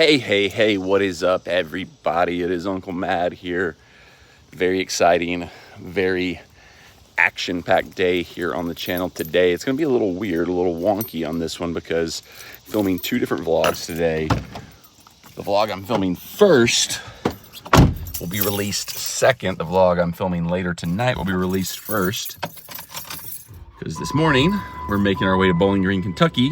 Hey, what is up, everybody? It is Uncle Mad here. Very exciting, very action-packed day here on the channel today. It's going to be a little weird, a little wonky on this one because I'm filming two different vlogs today. The vlog I'm filming first will be released second. The vlog I'm filming later tonight will be released first. Because this morning, we're making our way to Bowling Green, Kentucky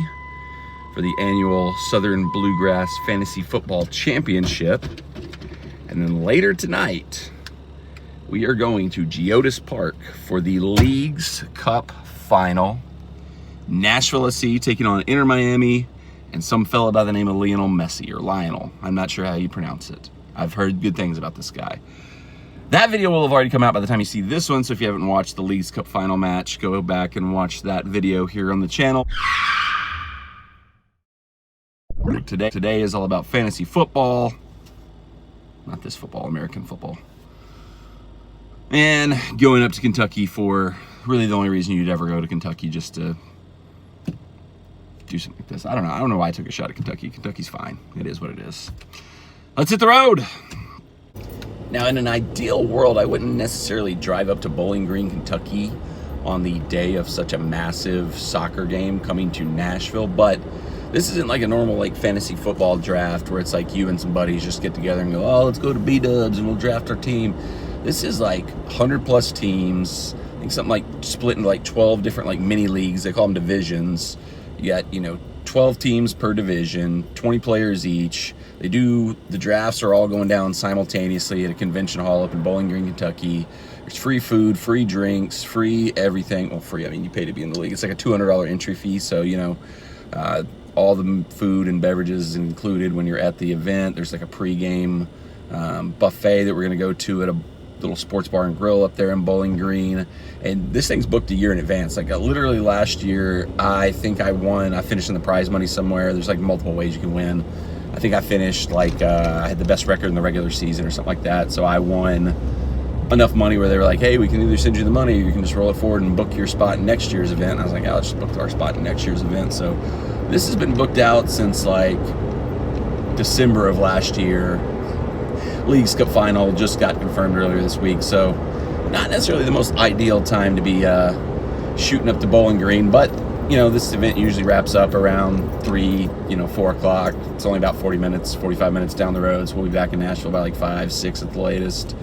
for the annual Southern Bluegrass Fantasy Football Championship. And then later tonight, we are going to Geodis Park for the Leagues Cup Final. Nashville SC taking on Inter Miami and some fella by the name of Lionel Messi, or Lionel. I'm not sure how you pronounce it. I've heard good things about this guy. That video will have already come out by the time you see this one, so if you haven't watched the Leagues Cup Final match, go back and watch that video here on the channel. Today is all about fantasy football. Not this football, American football. And going up to Kentucky for really the only reason you'd ever go to Kentucky, just to do something like this. I don't know why I took a shot at Kentucky. Kentucky's fine. It is what it is. Let's hit the road. Now, in an ideal world, I wouldn't necessarily drive up to Bowling Green, Kentucky on the day of such a massive soccer game coming to Nashville, but this isn't like a normal like fantasy football draft where it's like you and some buddies just get together and go, oh, let's go to B-dubs and we'll draft our team. This is like 100 plus teams. I think something like split into like 12 different like mini leagues. They call them divisions. You got, 12 teams per division, 20 players each. The drafts are all going down simultaneously at a convention hall up in Bowling Green, Kentucky. There's free food, free drinks, free everything. Well, free, I mean, you pay to be in the league. It's like a $200 entry fee, so, all the food and beverages is included when you're at the event. There's like a pre-game buffet that we're going to go to at a little sports bar and grill up there in Bowling Green. And this thing's booked a year in advance. Like literally last year, I think I won. I finished in the prize money somewhere. There's like multiple ways you can win. I think I finished like, I had the best record in the regular season or something like that. So I won enough money where they were like, hey, we can either send you the money or you can just roll it forward and book your spot in next year's event. And I was like, yeah, let's just book our spot in next year's event. So this has been booked out since like December of last year. Leagues Cup Final just got confirmed earlier this week. So not necessarily the most ideal time to be shooting up to Bowling Green, but this event usually wraps up around 3, 4 o'clock. It's only about 45 minutes down the road. So we'll be back in Nashville by like 5, 6 at the latest.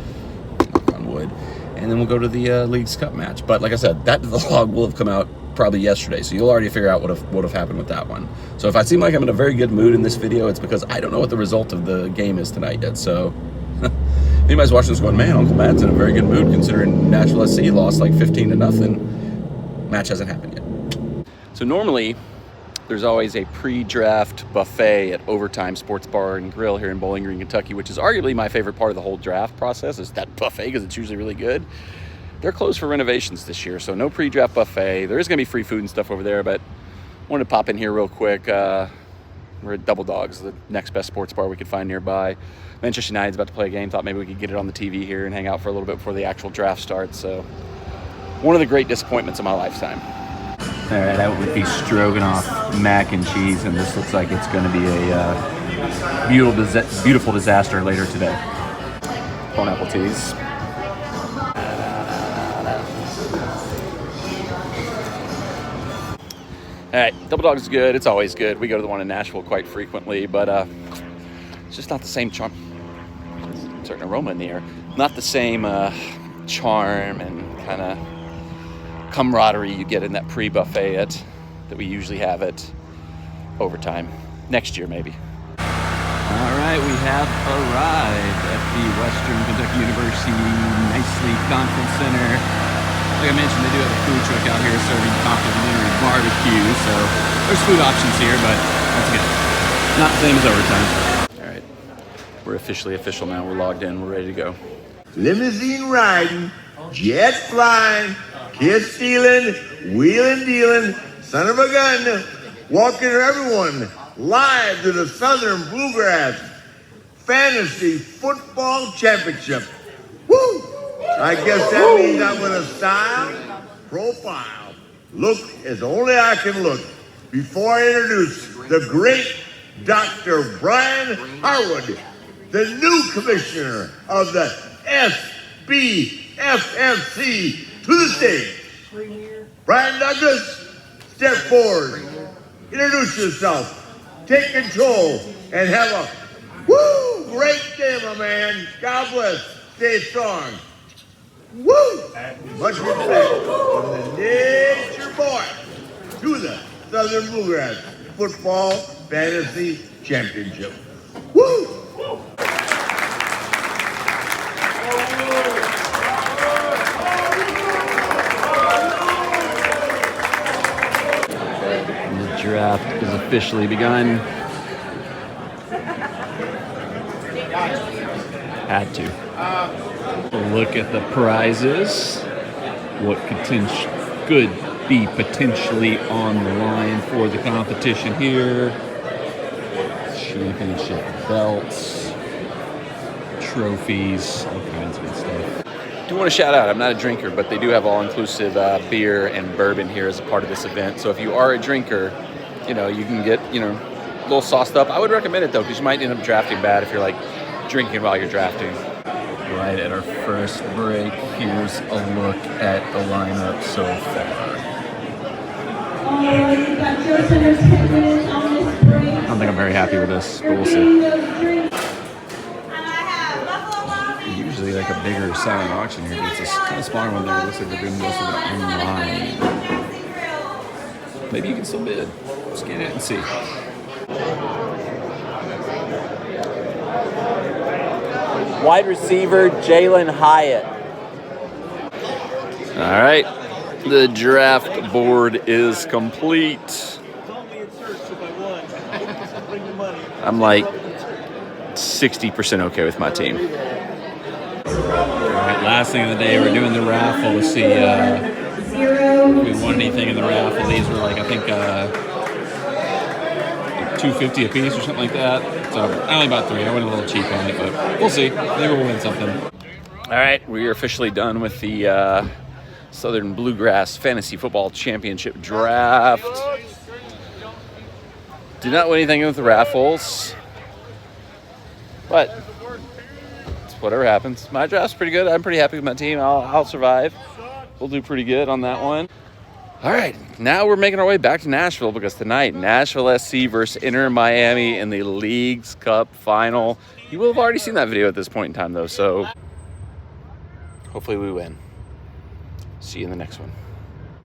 Knock on wood. And then we'll go to the Leagues Cup match. But like I said, that vlog will have come out probably yesterday, so you'll already figure out what have happened with that one. So if I seem like I'm in a very good mood in this video, it's because I don't know what the result of the game is tonight yet. So anybody's watching this going, man, Uncle Matt's in a very good mood considering Nashville SC lost like 15-0. Match hasn't happened yet. So normally there's always a pre-draft buffet at Overtime Sports Bar and Grill here in Bowling Green, Kentucky, which is arguably my favorite part of the whole draft process, is that buffet, because it's usually really good. They're closed for renovations this year, so no pre-draft buffet. There is going to be free food and stuff over there, but I wanted to pop in here real quick. We're at Double Dogs, the next best sports bar we could find nearby. Manchester United's about to play a game. Thought maybe we could get it on the TV here and hang out for a little bit before the actual draft starts. So one of the great disappointments of my lifetime. All right, that would be stroganoff mac and cheese, and this looks like it's going to be a beautiful disaster later today. Pineapple teas. All right, Double Dogs is good. It's always good. We go to the one in Nashville quite frequently, but it's just not the same charm. There's a certain aroma in the air. Not the same charm and kind of camaraderie you get in that pre-buffet that we usually have at Overtime. Next year, maybe. All right, we have arrived at the Western Kentucky University Nicely Conference Center. Like I mentioned, they do have a food truck out here serving complimentary barbecue, so there's food options here, but once again, not the same as Overtime. All right, we're officially official now. We're logged in. We're ready to go. Limousine riding, jet flying, kiss stealing, wheeling dealing, son of a gun, walking everyone live to the Southern Bluegrass Fantasy Football Championship. Woo! I guess that means I'm gonna style, profile, look as only I can look before I introduce the great Dr. Brian Harwood, the new commissioner of the SBFFC, to the stage. Brian Douglas, step forward. Introduce yourself. Take control and have a great day, my man. God bless. Stay strong. Woo! Much respect from the Nature Boy to the Southern Bluegrass Football Fantasy Championship. Woo! The draft is officially begun. Had to. Look at the prizes. What could be potentially on the line for the competition here. Championship belts, trophies, all kinds of good stuff. I do want to shout out, I'm not a drinker, but they do have all-inclusive beer and bourbon here as a part of this event. So if you are a drinker, you can get, a little sauced up. I would recommend it though, because you might end up drafting bad if you're like drinking while you're drafting. Right at our first break, here's a look at the lineup so far. You've got just under 10 minutes on this break. I don't think I'm very happy with this, but we'll see. Usually like a bigger silent auction here, but it's a kind of smaller one there. It looks like they're doing most of it online. Maybe you can still bid. Scan it and see. Wide receiver, Jalen Hyatt. All right, the draft board is complete. I'm like 60% okay with my team. All right, last thing of the day, we're doing the raffle to see if we won anything in the raffle. These were like, I think, $250 a piece or something like that. So I only bought 3. I went a little cheap on it, but we'll see. Maybe we'll win something. All right, we are officially done with the Southern Bluegrass Fantasy Football Championship draft. Did not win anything with the raffles, but it's whatever happens. My draft's pretty good. I'm pretty happy with my team. I'll survive. We'll do pretty good on that one. All right, now we're making our way back to Nashville because tonight, Nashville SC versus Inter Miami in the Leagues Cup Final. You will have already seen that video at this point in time, though, so hopefully we win. See you in the next one.